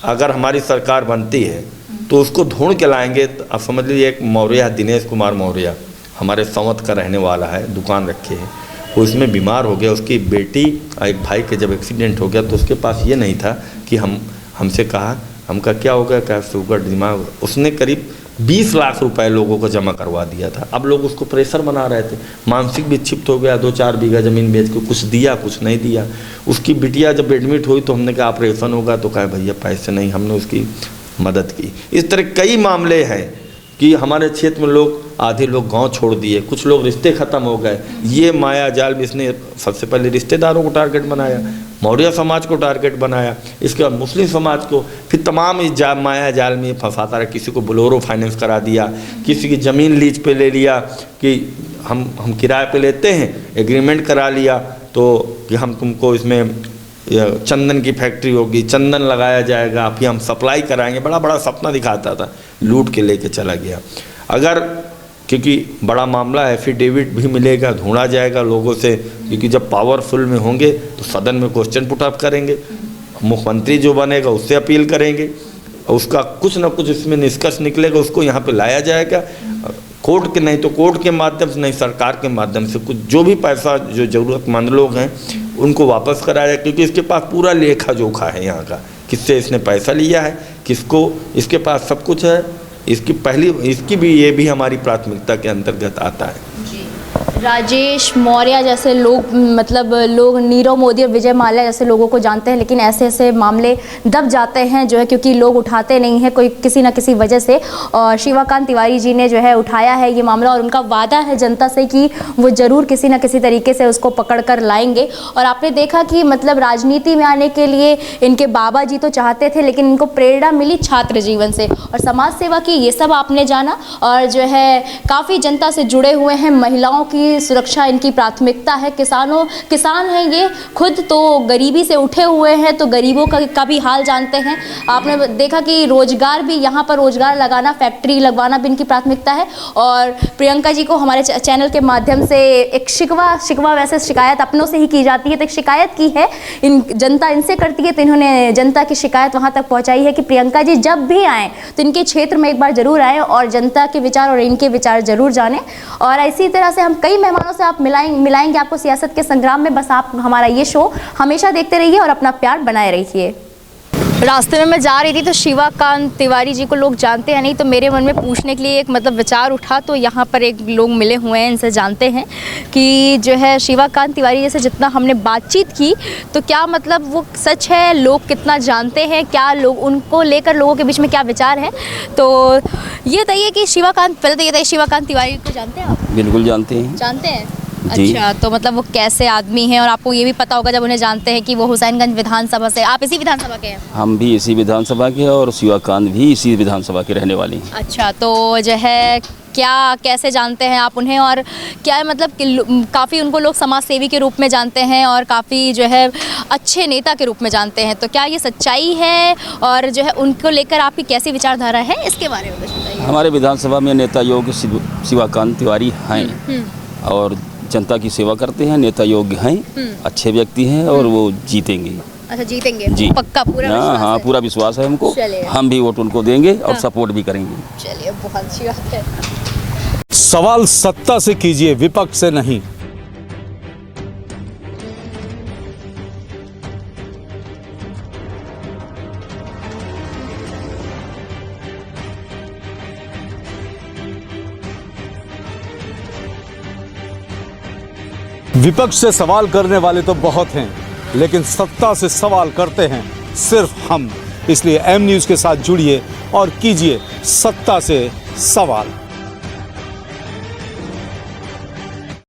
अगर हमारी सरकार बनती है तो उसको ढूंढ के लाएंगे। तो आप समझ लीजिए एक मौर्य है, दिनेश कुमार मौर्य, हमारे संवत का रहने वाला है, दुकान रखे है, वो इसमें बीमार हो गया। उसकी बेटी एक भाई के जब एक्सीडेंट हो गया तो उसके पास ये नहीं था कि हमसे कहा, हमका क्या हो गया, क्या शुगर दिमाग, उसने करीब 20 लाख रुपए लोगों को जमा करवा दिया था। अब लोग उसको प्रेशर बना रहे थे, मानसिक विक्षिप्त हो गया, 2-4 बीघा ज़मीन बेच के कुछ दिया कुछ नहीं दिया। उसकी बिटिया जब एडमिट हुई तो हमने कहा ऑपरेशन होगा, तो कहा भैया पैसे नहीं, हमने उसकी मदद की। इस तरह कई मामले हैं कि हमारे क्षेत्र में लोग, आधे लोग गांव छोड़ दिए, कुछ लोग रिश्ते ख़त्म हो गए। ये माया जाल में इसने सबसे पहले रिश्तेदारों को टारगेट बनाया, मौर्य समाज को टारगेट बनाया, इसके बाद मुस्लिम समाज को, फिर तमाम इस माया जाल में फंसाता रहा। किसी को बोलेरो फाइनेंस करा दिया, किसी की ज़मीन लीज पे ले लिया कि हम किराए पे लेते हैं, एग्रीमेंट करा लिया तो कि हम तुमको इसमें चंदन की फैक्ट्री होगी, चंदन लगाया जाएगा, फिर हम सप्लाई कराएंगे, बड़ा बड़ा सपना दिखाता था, लूट के लेके चला गया। अगर क्योंकि बड़ा मामला है, एफिडेविट भी मिलेगा, ढूंढा जाएगा लोगों से, क्योंकि जब पावरफुल में होंगे तो सदन में क्वेश्चन पुट अप करेंगे, मुख्यमंत्री जो बनेगा उससे अपील करेंगे, उसका कुछ ना कुछ इसमें निष्कर्ष निकलेगा, उसको यहाँ पे लाया जाएगा। कोर्ट के नहीं तो कोर्ट के माध्यम से, नहीं सरकार के माध्यम से, कुछ जो भी पैसा जो ज़रूरतमंद लोग हैं उनको वापस कराया जाए, क्योंकि इसके पास पूरा लेखा जोखा है यहाँ का, किससे इसने पैसा लिया है, किसको, इसके पास सब कुछ है। इसकी भी ये भी हमारी प्राथमिकता के अंतर्गत आता है। राजेश मौर्य जैसे लोग, मतलब लोग नीरव मोदी और विजय माल्या जैसे लोगों को जानते हैं, लेकिन ऐसे ऐसे मामले दब जाते हैं जो है, क्योंकि लोग उठाते नहीं हैं कोई किसी ना किसी वजह से। और शिवाकांत तिवारी जी ने जो है उठाया है ये मामला, और उनका वादा है जनता से कि वो ज़रूर किसी ना किसी तरीके से उसको पकड़ कर लाएंगे। और आपने देखा कि मतलब राजनीति में आने के लिए इनके बाबा जी तो चाहते थे, लेकिन इनको प्रेरणा मिली छात्र जीवन से और समाज सेवा की, ये सब आपने जाना। और जो है काफ़ी जनता से जुड़े हुए हैं, महिलाओं की सुरक्षा इनकी प्राथमिकता है। किसान हैं ये खुद, तो गरीबी से उठे हुए हैं, तो गरीबों का भी हाल जानते हैं। आपने देखा कि रोजगार भी, यहाँ पर रोजगार लगाना, फैक्ट्री लगवाना भी इनकी प्राथमिकता है। और प्रियंका जी को हमारे चैनल के माध्यम से एक शिकवा वैसे शिकायत अपनों से ही की जाती है, तो एक शिकायत की है, जनता इनसे करती है, तो इन्होंने जनता की शिकायत वहाँ तक पहुँचाई है कि प्रियंका जी जब भी आएँ तो इनके क्षेत्र में एक बार ज़रूर आएँ और जनता के विचार और इनके विचार ज़रूर जानें। और इसी तरह से हम कई मेहमानों से आप मिलाएंगे आपको सियासत के संग्राम में। बस आप हमारा ये शो हमेशा देखते रहिए और अपना प्यार बनाए रखिए। रास्ते में मैं जा रही थी तो शिवाकांत तिवारी जी को लोग जानते हैं नहीं, तो मेरे मन में पूछने के लिए एक मतलब विचार उठा। तो यहाँ पर एक लोग मिले हुए हैं, इनसे जानते हैं कि जो है शिवाकांत तिवारी जैसे जितना हमने बातचीत की, तो क्या मतलब वो सच है, लोग कितना जानते हैं, क्या लोग उनको लेकर लोगों के बीच में क्या विचार है। तो ये बताइए कि शिवाकांत, पहले तो ये बताइए शिवाकांत तिवारी को जानते हैं आप? बिल्कुल जानते हैं। जानते हैं? जी। अच्छा, तो मतलब वो कैसे आदमी हैं, और आपको ये भी पता होगा जब उन्हें जानते हैं कि वो हुसैनगंज विधानसभा से, आप इसी विधानसभा के हैं? हम भी इसी विधानसभा के हैं और शिवाकांत भी इसी विधानसभा के रहने वाले हैं। अच्छा, तो जो है क्या, कैसे जानते हैं आप उन्हें, और क्या है मतलब कि काफ़ी उनको लोग समाज सेवी के रूप में जानते हैं और काफ़ी जो है अच्छे नेता के रूप में जानते हैं, तो क्या ये सच्चाई है, और जो है उनको लेकर आपकी कैसी विचारधारा है, इसके बारे में कुछ बताइए। हमारे विधानसभा में नेता योग्य शिवाकांत तिवारी हैं और जनता की सेवा करते हैं, नेता योग्य हैं, अच्छे व्यक्ति हैं और वो जीतेंगे। अच्छा, जीतेंगे जी, पक्का, पूरा विश्वास हाँ, है? पूरा विश्वास है हमको। चलिए। हम भी वोट उनको देंगे और सपोर्ट भी करेंगे। चलिए, बहुत अच्छी बात है। सवाल सत्ता से कीजिए, विपक्ष से नहीं। विपक्ष से सवाल करने वाले तो बहुत हैं, लेकिन सत्ता से सवाल करते हैं सिर्फ हम। इसलिए एम न्यूज़ के साथ जुड़िए और कीजिए सत्ता से सवाल।